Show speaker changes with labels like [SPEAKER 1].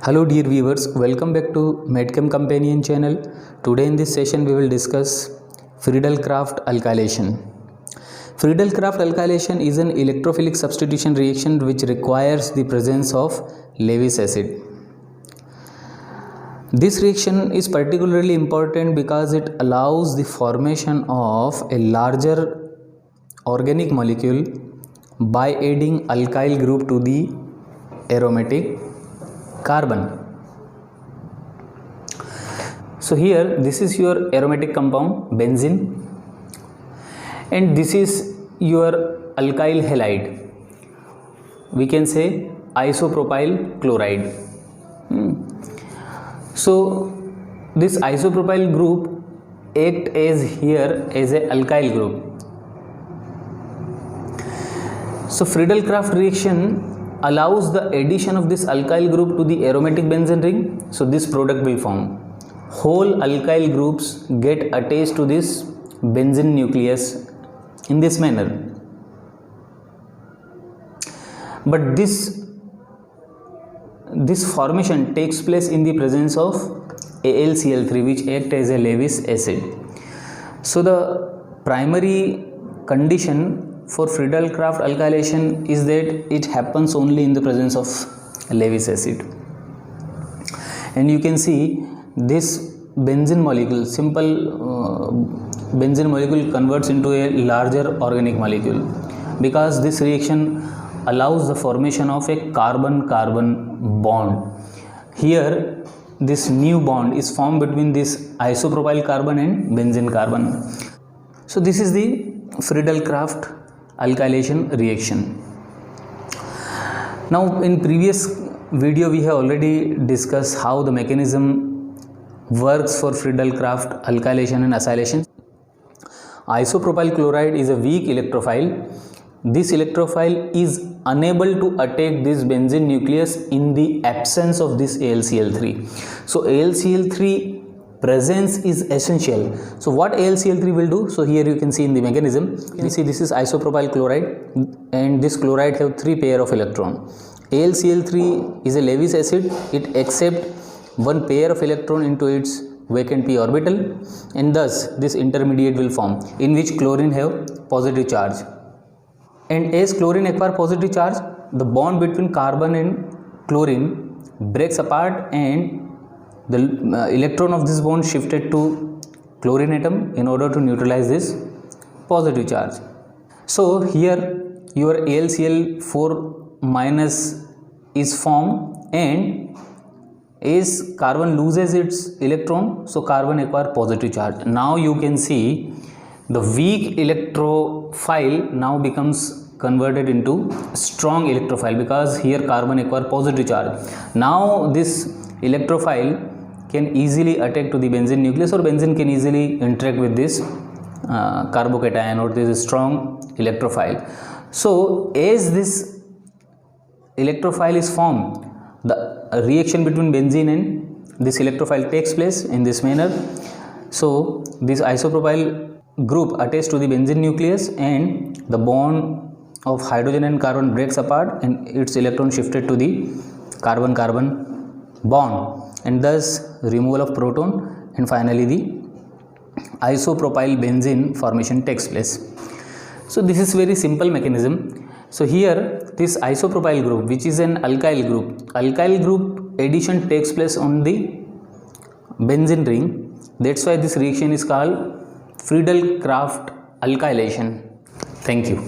[SPEAKER 1] Hello dear viewers, welcome back to Medchem Companion channel. Today in this session we will discuss Friedel-Crafts alkylation. Friedel-Crafts alkylation is an electrophilic substitution reaction which requires the presence of Lewis acid. This reaction is particularly important because it allows the formation of a larger organic molecule by adding alkyl group to the aromatic carbon. So here this is your aromatic compound benzene and this is your alkyl halide, we can say isopropyl chloride. So this isopropyl group act as here as a alkyl group. So Friedel-Crafts reaction allows the addition of this alkyl group to the aromatic benzene ring. So this product will form. Whole alkyl groups get attached to this benzene nucleus in this manner. But this formation takes place in the presence of AlCl3, which act as a Lewis acid. So the primary condition for Friedel-Crafts alkylation is that it happens only in the presence of Lewis acid. And you can see this benzene molecule, simple benzene molecule converts into a larger organic molecule because this reaction allows the formation of a carbon-carbon bond. Here this new bond is formed between this isopropyl carbon and benzene carbon. So this is the Friedel-Crafts alkylation reaction. Now in previous video we have already discussed how the mechanism works for Friedel-Crafts alkylation and acylation. Isopropyl chloride is a weak electrophile. This electrophile is unable to attack this benzene nucleus in the absence of this AlCl3. So AlCl3 presence is essential. So what AlCl3 will do? So here you can see in the mechanism, you see this is isopropyl chloride and this chloride have 3 pair of electron. AlCl3 is a Lewis acid. It accepts 1 pair of electron into its vacant p orbital and thus this intermediate will form in which chlorine have positive charge. And as chlorine acquire positive charge, the bond between carbon and chlorine breaks apart and the electron of this bond shifted to chlorine atom in order to neutralize this positive charge. So here your AlCl4 minus is formed and as carbon loses its electron, so carbon acquire positive charge. Now you can see the weak electrophile now becomes converted into strong electrophile because here carbon acquire positive charge. Now this electrophile can easily attack to the benzene nucleus or benzene can easily interact with this carbocation or this strong electrophile. So as this electrophile is formed, the reaction between benzene and this electrophile takes place in this manner. So this isopropyl group attaches to the benzene nucleus and the bond of hydrogen and carbon breaks apart and its electron shifted to the carbon-carbon bond and thus removal of proton and finally the isopropyl benzene formation takes place. So this is very simple mechanism. So here this isopropyl group, which is an alkyl group addition takes place on the benzene ring. That's why this reaction is called Friedel-Crafts alkylation. Thank you.